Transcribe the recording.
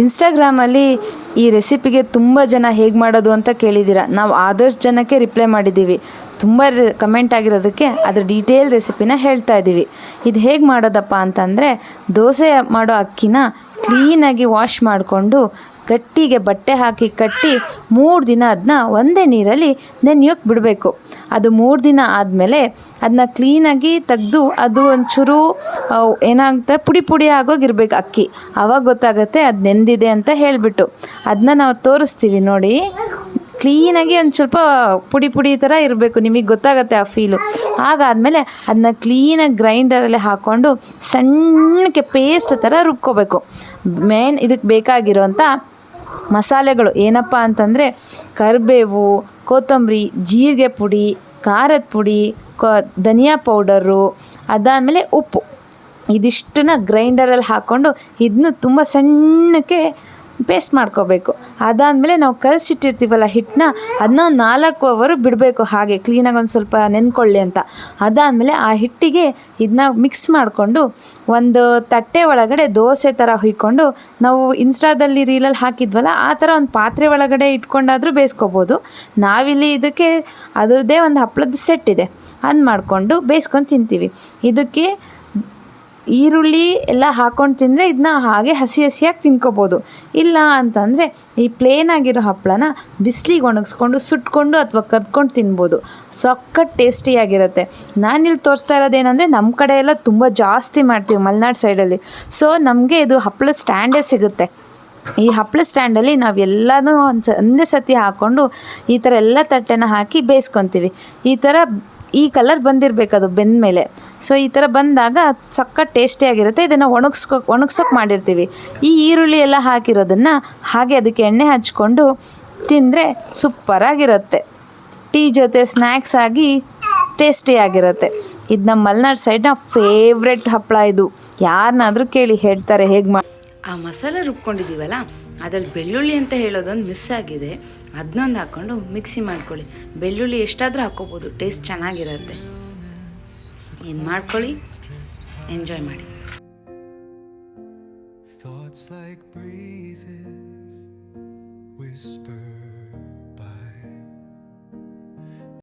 ಇನ್ಸ್ಟಾಗ್ರಾಮಲ್ಲಿ ಈ ರೆಸಿಪಿಗೆ ತುಂಬ ಜನ ಹೇಗೆ ಮಾಡೋದು ಅಂತ ಕೇಳಿದ್ದೀರ. ನಾವು ಆದಷ್ಟು ಜನಕ್ಕೆ ರಿಪ್ಲೈ ಮಾಡಿದ್ದೀವಿ. ತುಂಬ ಕಮೆಂಟ್ ಆಗಿರೋದಕ್ಕೆ ಅದ್ರ ಡೀಟೇಲ್ ರೆಸಿಪಿನ ಹೇಳ್ತಾ ಇದ್ದೀವಿ. ಇದು ಹೇಗೆ ಮಾಡೋದಪ್ಪ ಅಂತಂದರೆ, ದೋಸೆ ಮಾಡೋ ಅಕ್ಕಿನ ಕ್ಲೀನಾಗಿ ವಾಶ್ ಮಾಡಿಕೊಂಡು ಗಟ್ಟಿಗೆ ಬಟ್ಟೆ ಹಾಕಿ ಕಟ್ಟಿ 3 ದಿನ ಅದನ್ನ ಒಂದೇ ನೀರಲ್ಲಿ ನೆನೆಯೋಕ್ಕೆ ಬಿಡಬೇಕು. ಅದು 3 ದಿನ ಆದಮೇಲೆ ಅದನ್ನ ಕ್ಲೀನಾಗಿ ತೆಗೆದು ಅದು ಒಂಚೂರು ಏನಾಗ್ತಾರೆ ಪುಡಿ ಪುಡಿ ಆಗೋಗಿರ್ಬೇಕು ಅಕ್ಕಿ. ಆವಾಗ ಗೊತ್ತಾಗುತ್ತೆ ಅದು ನೆಂದಿದೆ ಅಂತ ಹೇಳಿಬಿಟ್ಟು. ಅದನ್ನ ನಾವು ತೋರಿಸ್ತೀವಿ ನೋಡಿ. ಕ್ಲೀನಾಗಿ ಒಂದು ಸ್ವಲ್ಪ ಪುಡಿ ಪುಡಿ ಥರ ಇರಬೇಕು, ನಿಮಗೆ ಗೊತ್ತಾಗುತ್ತೆ ಆ ಫೀಲು. ಹಾಗಾದಮೇಲೆ ಅದನ್ನ ಕ್ಲೀನಾಗಿ ಗ್ರೈಂಡರಲ್ಲಿ ಹಾಕ್ಕೊಂಡು ಸಣ್ಣಕ್ಕೆ ಪೇಸ್ಟ್ ಥರ ರುಬ್ಕೋಬೇಕು. ಮೇನ್ ಇದಕ್ಕೆ ಬೇಕಾಗಿರೋಂಥ ಮಸಾಲೆಗಳು ಏನಪ್ಪ ಅಂತಂದರೆ ಕರಿಬೇವು, ಕೊತ್ತಂಬರಿ, ಜೀರಿಗೆ ಪುಡಿ, ಖಾರದ ಪುಡಿ, ಧನಿಯಾ ಪೌಡರು, ಅದಾದಮೇಲೆ ಉಪ್ಪು. ಇದಿಷ್ಟನ್ನ ಗ್ರೈಂಡರಲ್ಲಿ ಹಾಕ್ಕೊಂಡು ಇದನ್ನು ತುಂಬ ಸಣ್ಣಕ್ಕೆ ಪೇಸ್ಟ್ ಮಾಡ್ಕೋಬೇಕು. ಅದಾದಮೇಲೆ ನಾವು ಕಲಸಿಟ್ಟಿರ್ತೀವಲ್ಲ ಹಿಟ್ಟನ್ನ, ಅದನ್ನ 4 ಅವರ್ ಬಿಡಬೇಕು ಹಾಗೆ ಕ್ಲೀನಾಗಿ ಒಂದು ಸ್ವಲ್ಪ ನೆನ್ಕೊಳ್ಳಿ ಅಂತ. ಅದಾದಮೇಲೆ ಆ ಹಿಟ್ಟಿಗೆ ಇದನ್ನ ಮಿಕ್ಸ್ ಮಾಡಿಕೊಂಡು ಒಂದು ತಟ್ಟೆ ಒಳಗಡೆ ದೋಸೆ ಥರ ಹುಯ್ಕೊಂಡು, ನಾವು ಇನ್ಸ್ಟಾದಲ್ಲಿ ರೀಲಲ್ಲಿ ಹಾಕಿದ್ವಲ್ಲ ಆ ಥರ ಒಂದು ಪಾತ್ರೆ ಒಳಗಡೆ ಇಟ್ಕೊಂಡಾದರೂ ಬೇಯಿಸ್ಕೋಬೋದು. ನಾವಿಲ್ಲಿ ಇದಕ್ಕೆ ಅದರದ್ದೇ ಒಂದು ಹಪ್ಪಳದ ಸೆಟ್ ಇದೆ, ಅದು ಮಾಡಿಕೊಂಡು ಬೇಯಿಸ್ಕೊಂಡು ತಿಂತೀವಿ. ಇದಕ್ಕೆ ಈರುಳ್ಳಿ ಎಲ್ಲ ಹಾಕ್ಕೊಂಡು ತಿಂದರೆ ಇದನ್ನ ಹಾಗೆ ಹಸಿ ಹಸಿಯಾಗಿ ತಿನ್ಕೋಬೋದು. ಇಲ್ಲ ಅಂತಂದರೆ ಈ ಪ್ಲೇನ್ ಆಗಿರೋ ಹಪ್ಪಳನ ಬಿಸಿಲಿಗೆ ಒಣಗಿಸ್ಕೊಂಡು ಸುಟ್ಕೊಂಡು ಅಥವಾ ಕರ್ದ್ಕೊಂಡು ತಿನ್ಬೋದು. ಸಖತ್ ಟೇಸ್ಟಿಯಾಗಿರುತ್ತೆ. ನಾನಿಲ್ಲಿ ತೋರಿಸ್ತಾ ಇರೋದೇನೆಂದರೆ, ನಮ್ಮ ಕಡೆ ಎಲ್ಲ ತುಂಬ ಜಾಸ್ತಿ ಮಾಡ್ತೀವಿ ಮಲೆನಾಡು ಸೈಡಲ್ಲಿ. ಸೊ ನಮಗೆ ಇದು ಹಪ್ಪಳದ ಸ್ಟ್ಯಾಂಡೇ ಸಿಗುತ್ತೆ. ಈ ಹಪ್ಪಳ ಸ್ಟ್ಯಾಂಡಲ್ಲಿ ನಾವು ಎಲ್ಲನೂ ಒಂದೇ ಸತಿ ಹಾಕ್ಕೊಂಡು ಈ ಥರ ಎಲ್ಲ ತಟ್ಟೆನ ಹಾಕಿ ಬೇಯಿಸ್ಕೊತೀವಿ. ಈ ಕಲರ್ ಬಂದಿರಬೇಕು ಅದು ಬೆಂದ ಮೇಲೆ. ಸೊ ಈ ಥರ ಬಂದಾಗ ಸಖತ್ ಟೇಸ್ಟಿಯಾಗಿರುತ್ತೆ. ಇದನ್ನು ಒಣಗ್ಸೋಕೆ ಮಾಡಿರ್ತೀವಿ. ಈ ಈರುಳ್ಳಿ ಎಲ್ಲ ಹಾಕಿರೋದನ್ನು ಹಾಗೆ ಅದಕ್ಕೆ ಎಣ್ಣೆ ಹಚ್ಕೊಂಡು ತಿಂದರೆ ಸೂಪರಾಗಿರುತ್ತೆ. ಟೀ ಜೊತೆ ಸ್ನ್ಯಾಕ್ಸ್ ಆಗಿ ಟೇಸ್ಟಿಯಾಗಿರುತ್ತೆ. ಇದು ನಮ್ಮ ಮಲೆನಾಡು ಸೈಡ್ನ ಫೇವ್ರೆಟ್ ಹಪ್ಪಳ. ಇದು ಯಾರನ್ನಾದರೂ ಕೇಳಿ ಹೇಳ್ತಾರೆ ಹೇಗೆ ಆ ಮಸಾಲೆ ರುಬ್ಕೊಂಡಿದ್ದೀವಲ್ಲ, ಅದ್ರಲ್ಲಿ ಬೆಳ್ಳುಳ್ಳಿ ಅಂತ ಹೇಳೋದೊಂದು ಮಿಸ್ ಆಗಿದೆ. ಅದನ್ನೊಂದು ಹಾಕ್ಕೊಂಡು ಮಿಕ್ಸಿ ಮಾಡ್ಕೊಳ್ಳಿ. ಬೆಳ್ಳುಳ್ಳಿ ಎಷ್ಟಾದರೂ ಹಾಕ್ಕೋಬೋದು, ಟೇಸ್ಟ್ ಚೆನ್ನಾಗಿರುತ್ತೆ. ಏನು ಮಾಡ್ಕೊಳ್ಳಿ, ಎಂಜಾಯ್ ಮಾಡಿ. Thoughts like breezes whisper